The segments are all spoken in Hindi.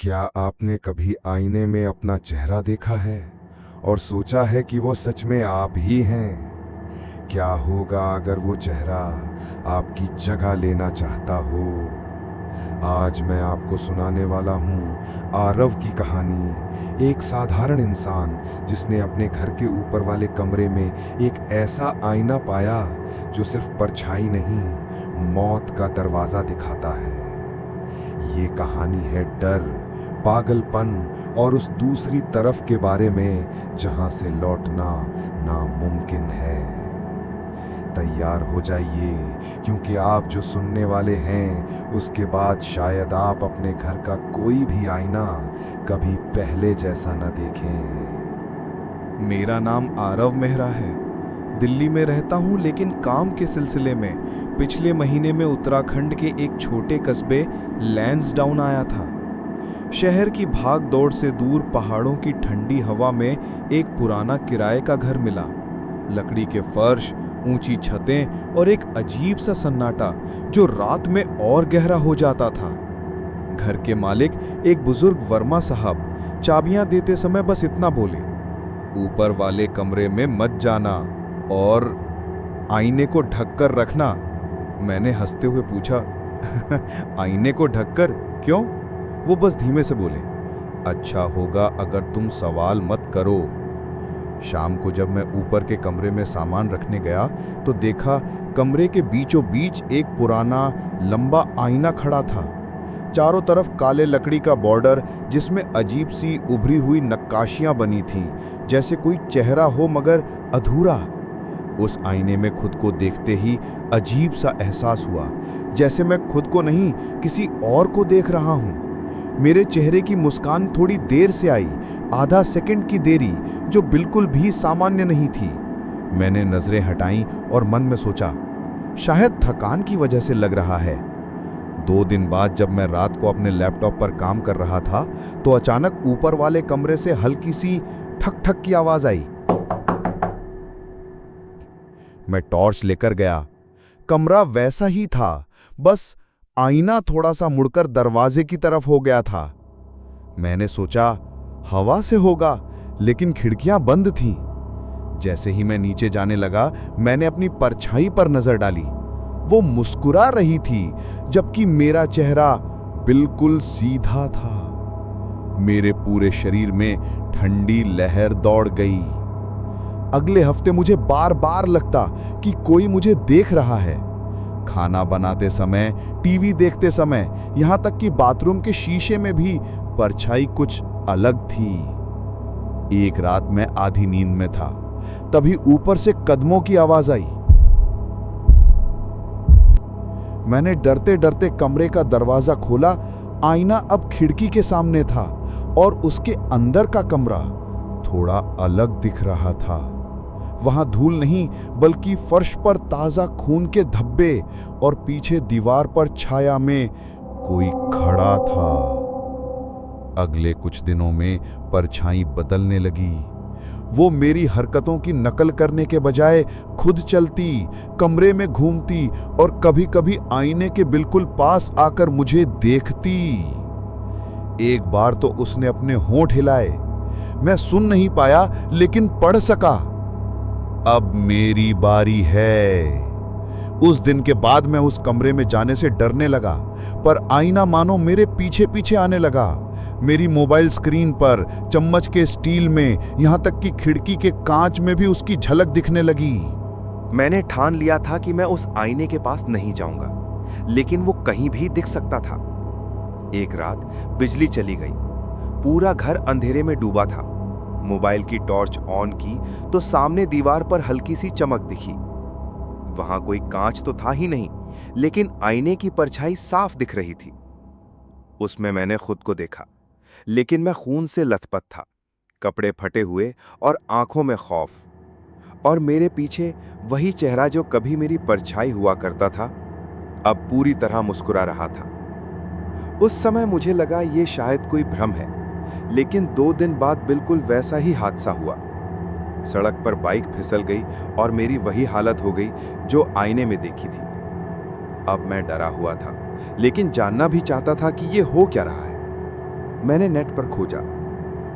क्या आपने कभी आईने में अपना चेहरा देखा है और सोचा है कि वो सच में आप ही हैं? क्या होगा अगर वो चेहरा आपकी जगह लेना चाहता हो? आज मैं आपको सुनाने वाला हूँ आरव की कहानी। एक साधारण इंसान जिसने अपने घर के ऊपर वाले कमरे में एक ऐसा आईना पाया जो सिर्फ परछाई नहीं, मौत का दरवाज़ा दिखाता है। ये कहानी है डर, पागलपन और उस दूसरी तरफ के बारे में जहां से लौटना नामुमकिन है। तैयार हो जाइए, क्योंकि आप जो सुनने वाले हैं उसके बाद शायद आप अपने घर का कोई भी आईना कभी पहले जैसा न देखें। मेरा नाम आरव मेहरा है। दिल्ली में रहता हूँ, लेकिन काम के सिलसिले में पिछले महीने में उत्तराखंड के एक छोटे कस्बे लैंसडाउन आया था। शहर की भाग दौड़ से दूर पहाड़ों की ठंडी हवा में एक पुराना किराए का घर मिला। लकड़ी के फर्श, ऊंची छतें और एक अजीब सा सन्नाटा जो रात में और गहरा हो जाता था। घर के मालिक, एक बुजुर्ग वर्मा साहब, चाबियां देते समय बस इतना बोले, ऊपर वाले कमरे में मत जाना और आईने को ढककर रखना। मैंने हंसते हुए पूछा, आईने को ढककर क्यों? वो बस धीमे से बोले, अच्छा होगा अगर तुम सवाल मत करो। शाम को जब मैं ऊपर के कमरे में सामान रखने गया तो देखा कमरे के बीचों बीच एक पुराना लंबा आईना खड़ा था। चारों तरफ काले लकड़ी का बॉर्डर जिसमें अजीब सी उभरी हुई नक्काशियां बनी थीं, जैसे कोई चेहरा हो मगर अधूरा। उस आईने में खुद को देखते ही अजीब सा एहसास हुआ, जैसे मैं खुद को नहीं किसी और को देख रहा हूं। मेरे चेहरे की मुस्कान थोड़ी देर से आई, आधा सेकंड की देरी, जो बिल्कुल भी सामान्य नहीं थी। मैंने नजरें हटाईं और मन में सोचा, शायद थकान की वजह से लग रहा है। 2 दिन बाद जब मैं रात को अपने लैपटॉप पर काम कर रहा था तो अचानक ऊपर वाले कमरे से हल्की सी ठक ठक की आवाज आई। मैं टॉर्च लेकर गया। कमरा वैसा ही था, बस आईना थोड़ा सा मुड़कर दरवाजे की तरफ हो गया था। मैंने सोचा हवा से होगा, लेकिन खिड़कियां बंद थीं। जैसे ही मैं नीचे जाने लगा, मैंने अपनी परछाई पर नजर डाली। वो मुस्कुरा रही थी, जबकि मेरा चेहरा बिल्कुल सीधा था। मेरे पूरे शरीर में ठंडी लहर दौड़ गई। अगले हफ्ते मुझे बार बार लगता कि कोई मुझे देख रहा है। खाना बनाते समय, टीवी देखते समय, यहां तक कि बाथरूम के शीशे में भी परछाई कुछ अलग थी। एक रात मैं आधी नींद में था, तभी ऊपर से कदमों की आवाज आई। मैंने डरते डरते कमरे का दरवाजा खोला। आईना अब खिड़की के सामने था और उसके अंदर का कमरा थोड़ा अलग दिख रहा था। वहां धूल नहीं, बल्कि फर्श पर ताजा खून के धब्बे और पीछे दीवार पर छाया में कोई खड़ा था। अगले कुछ दिनों में परछाई बदलने लगी। वो मेरी हरकतों की नकल करने के बजाय खुद चलती, कमरे में घूमती और कभी-कभी आईने के बिल्कुल पास आकर मुझे देखती। एक बार तो उसने अपने होंठ हिलाए। मैं सुन नहीं पाया, लेकिन पढ़ सका, अब मेरी बारी है। उस दिन के बाद मैं उस कमरे में जाने से डरने लगा, पर आईना मानो मेरे पीछे पीछे आने लगा। मेरी मोबाइल स्क्रीन पर, चम्मच के स्टील में, यहां तक कि खिड़की के कांच में भी उसकी झलक दिखने लगी। मैंने ठान लिया था कि मैं उस आईने के पास नहीं जाऊंगा, लेकिन वो कहीं भी दिख सकता था। एक रात बिजली चली गई। पूरा घर अंधेरे में डूबा था। मोबाइल की टॉर्च ऑन की तो सामने दीवार पर हल्की सी चमक दिखी। वहां कोई कांच तो था ही नहीं, लेकिन आईने की परछाई साफ दिख रही थी। उसमें मैंने खुद को देखा, लेकिन मैं खून से लथपथ था, कपड़े फटे हुए और आंखों में खौफ। और मेरे पीछे वही चेहरा जो कभी मेरी परछाई हुआ करता था, अब पूरी तरह मुस्कुरा रहा था। उस समय मुझे लगा ये शायद कोई भ्रम है, लेकिन 2 दिन बाद बिल्कुल वैसा ही हादसा हुआ। सड़क पर बाइक फिसल गई और मेरी वही हालत हो गई जो आईने में देखी थी। अब मैं डरा हुआ था, लेकिन जानना भी चाहता था कि ये हो क्या रहा है। मैंने नेट पर खोजा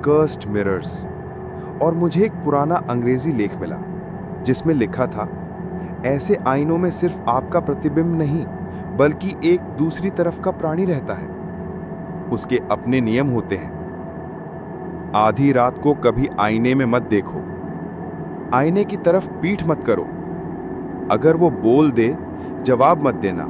कर्स्ड मिरर्स और मुझे एक पुराना अंग्रेजी लेख मिला जिसमें लिखा था, ऐसे आईनों में सिर्फ आपका प्रतिबिंब नहीं बल्कि एक दूसरी तरफ का प्राणी रहता है। उसके अपने नियम होते हैं। आधी रात को कभी आईने में मत देखो, आईने की तरफ पीठ मत करो, अगर वो बोल दे जवाब मत देना।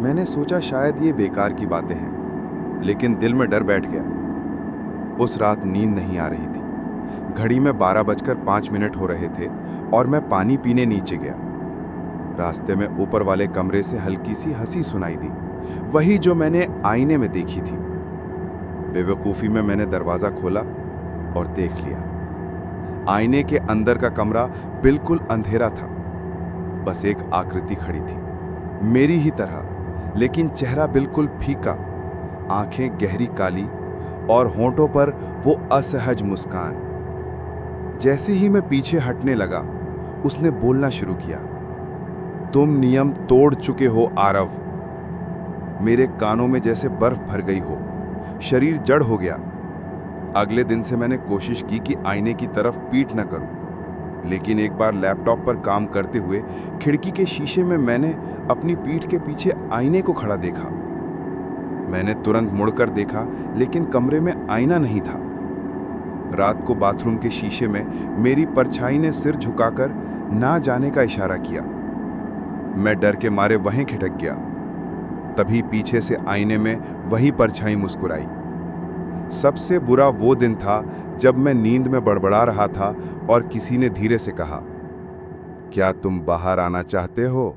मैंने सोचा शायद ये बेकार की बातें हैं, लेकिन दिल में डर बैठ गया। उस रात नींद नहीं आ रही थी। घड़ी में 12:05 हो रहे थे और मैं पानी पीने नीचे गया। रास्ते में ऊपर वाले कमरे से हल्की सी हंसी सुनाई दी, वही जो मैंने आईने में देखी थी। बेवकूफी में मैंने दरवाजा खोला और देख लिया। आईने के अंदर का कमरा बिल्कुल अंधेरा था। बस एक आकृति खड़ी थी, मेरी ही तरह, लेकिन चेहरा बिल्कुल फीका, आंखें गहरी काली और होंठों पर वो असहज मुस्कान। जैसे ही मैं पीछे हटने लगा, उसने बोलना शुरू किया, तुम नियम तोड़ चुके हो आरव। मेरे कानों में जैसे बर्फ भर गई हो, शरीर जड़ हो गया। अगले दिन से मैंने कोशिश की कि आईने की तरफ पीठ न करूं, लेकिन एक बार लैपटॉप पर काम करते हुए खिड़की के शीशे में मैंने अपनी पीठ के पीछे आईने को खड़ा देखा। मैंने तुरंत मुड़कर देखा, लेकिन कमरे में आईना नहीं था। रात को बाथरूम के शीशे में मेरी परछाई ने सिर झुकाकर ना जाने का इशारा किया। मैं डर के मारे वहीं खिटक गया। तभी पीछे से आईने में वही परछाई मुस्कुराई। सबसे बुरा वो दिन था जब मैं नींद में बड़बड़ा रहा था और किसी ने धीरे से कहा, क्या तुम बाहर आना चाहते हो?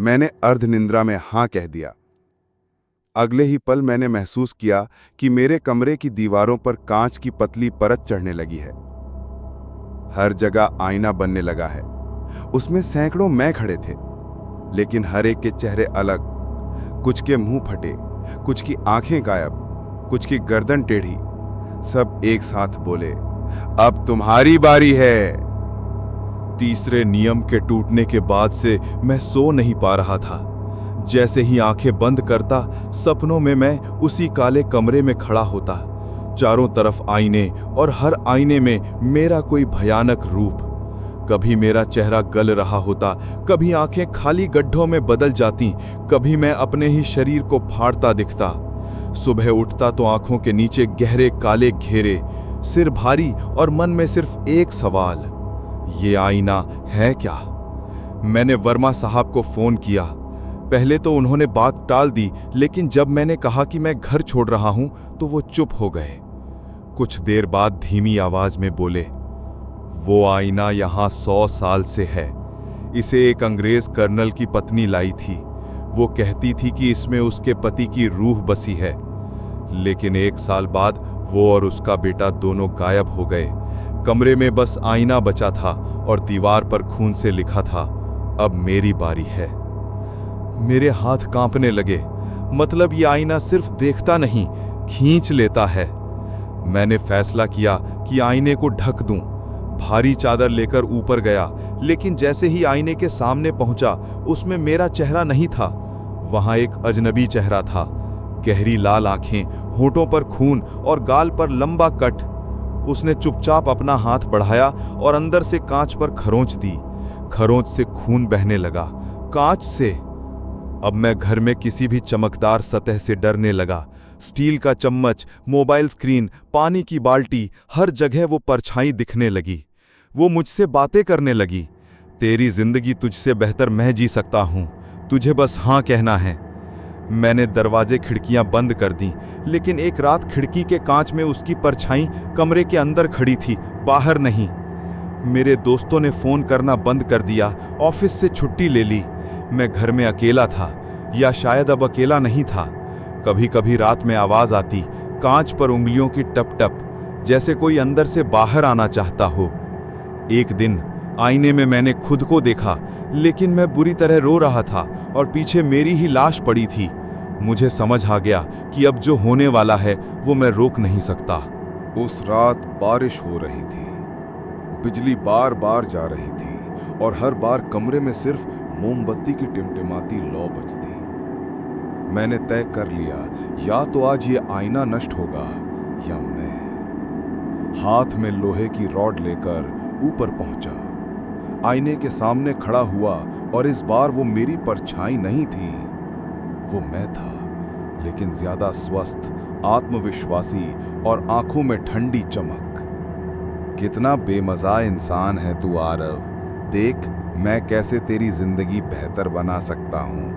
मैंने अर्धनिद्रा में हां कह दिया। अगले ही पल मैंने महसूस किया कि मेरे कमरे की दीवारों पर कांच की पतली परत चढ़ने लगी है। हर जगह आईना बनने लगा है। उसमें सैकड़ों मैं खड़े थे, लेकिन हर एक के चेहरे अलग। कुछ के मुंह फटे, कुछ की आंखें गायब, कुछ की गर्दन टेढ़ी। सब एक साथ बोले, अब तुम्हारी बारी है। तीसरे नियम के टूटने के बाद से मैं सो नहीं पा रहा था। जैसे ही आंखें बंद करता, सपनों में मैं उसी काले कमरे में खड़ा होता। चारों तरफ आईने और हर आईने में मेरा कोई भयानक रूप। कभी मेरा चेहरा गल रहा होता, कभी आंखें खाली गड्ढों में बदल जाती, कभी मैं अपने ही शरीर को फाड़ता दिखता। सुबह उठता तो आंखों के नीचे गहरे काले घेरे, सिर भारी और मन में सिर्फ एक सवाल, ये आईना है क्या? मैंने वर्मा साहब को फोन किया। पहले तो उन्होंने बात टाल दी, लेकिन जब मैंने कहा कि मैं घर छोड़ रहा हूं तो वो चुप हो गए। कुछ देर बाद धीमी आवाज में बोले, वो आईना यहां 100 साल से है। इसे एक अंग्रेज कर्नल की पत्नी लाई थी। वो कहती थी कि इसमें उसके पति की रूह बसी है, लेकिन 1 साल बाद वो और उसका बेटा दोनों गायब हो गए। कमरे में बस आईना बचा था और दीवार पर खून से लिखा था, अब मेरी बारी है। मेरे हाथ कांपने लगे। मतलब ये आईना सिर्फ देखता नहीं, खींच लेता है। मैंने फैसला किया कि आईने को ढक दूं। भारी चादर लेकर ऊपर गया, लेकिन जैसे ही आईने के सामने पहुंचा, उसमें मेरा चेहरा नहीं था। वहां एक अजनबी चेहरा था। गहरी लाल आंखें, होठों पर खून और गाल पर लंबा कट। उसने चुपचाप अपना हाथ बढ़ाया और अंदर से कांच पर खरोंच दी। खरोंच से खून बहने लगा, कांच से। अब मैं घर में किसी भी चमकदार सतह से डरने लगा। स्टील का चम्मच, मोबाइल स्क्रीन, पानी की बाल्टी, हर जगह वो परछाई दिखने लगी। वो मुझसे बातें करने लगी, तेरी जिंदगी तुझसे बेहतर मैं जी सकता हूं, तुझे बस हां कहना है। मैंने दरवाजे खिड़कियां बंद कर दी, लेकिन एक रात खिड़की के कांच में उसकी परछाई कमरे के अंदर खड़ी थी, बाहर नहीं। मेरे दोस्तों ने फोन करना बंद कर दिया, ऑफिस से छुट्टी ले ली। मैं घर में अकेला था, या शायद अब अकेला नहीं था। कभी कभी रात में आवाज आती, कांच पर उंगलियों की टप टप, जैसे कोई अंदर से बाहर आना चाहता हो। एक दिन आईने में मैंने खुद को देखा, लेकिन मैं बुरी तरह रो रहा था और पीछे मेरी ही लाश पड़ी थी। मुझे समझ आ गया कि अब जो होने वाला है वो मैं रोक नहीं सकता। उस रात बारिश हो रही थी, बिजली बार बार जा रही थी और हर बार कमरे में सिर्फ मोमबत्ती की टिमटिमाती लौ बजती। मैंने तय कर लिया, या तो आज ये आईना नष्ट होगा या मैं। हाथ में लोहे की रॉड लेकर ऊपर पहुंचा, आईने के सामने खड़ा हुआ और इस बार वो मेरी परछाई नहीं थी, वो मैं था, लेकिन ज्यादा स्वस्थ, आत्मविश्वासी और आंखों में ठंडी चमक। कितना बेमजा इंसान है तू आरव, देख मैं कैसे तेरी जिंदगी बेहतर बना सकता हूं।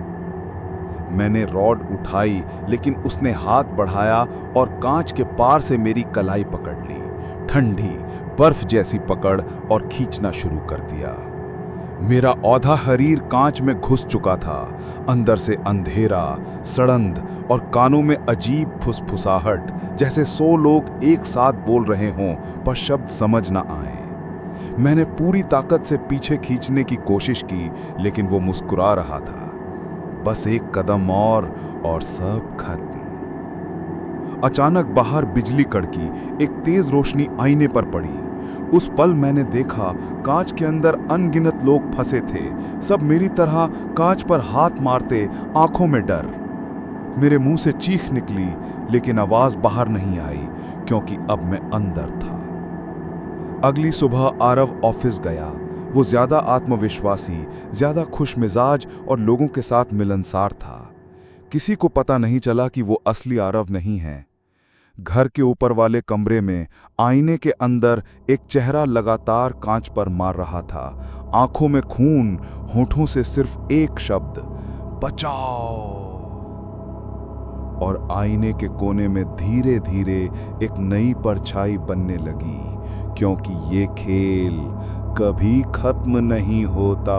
मैंने रॉड उठाई, लेकिन उसने हाथ बढ़ाया और कांच के पार से मेरी कलाई पकड़ ली, ठंडी बर्फ जैसी पकड़, और खींचना शुरू कर दिया। मेरा औधा शरीर कांच में घुस चुका था, अंदर से अंधेरा, सड़ंद और कानों में अजीब फुसफुसाहट, जैसे 100 लोग एक साथ बोल रहे हों पर शब्द समझ ना आए। मैंने पूरी ताकत से पीछे खींचने की कोशिश की, लेकिन वो मुस्कुरा रहा था। बस एक कदम और सब खत्म। अचानक बाहर बिजली कड़की, एक तेज रोशनी आईने पर पड़ी। उस पल मैंने देखा कांच के अंदर अनगिनत लोग फंसे थे, सब मेरी तरह कांच पर हाथ मारते, आंखों में डर। मेरे मुंह से चीख निकली, लेकिन आवाज बाहर नहीं आई, क्योंकि अब मैं अंदर था। अगली सुबह आरव ऑफिस गया। वो ज्यादा आत्मविश्वासी, ज्यादा खुशमिजाज और लोगों के साथ मिलनसार था। किसी को पता नहीं चला कि वो असली आरव नहीं है। घर के ऊपर वाले कमरे में आईने के अंदर एक चेहरा लगातार कांच पर मार रहा था, आंखों में खून, होठों से सिर्फ एक शब्द, बचाओ। और आईने के कोने में धीरे धीरे एक नई परछाई बनने लगी, क्योंकि ये खेल कभी खत्म नहीं होता।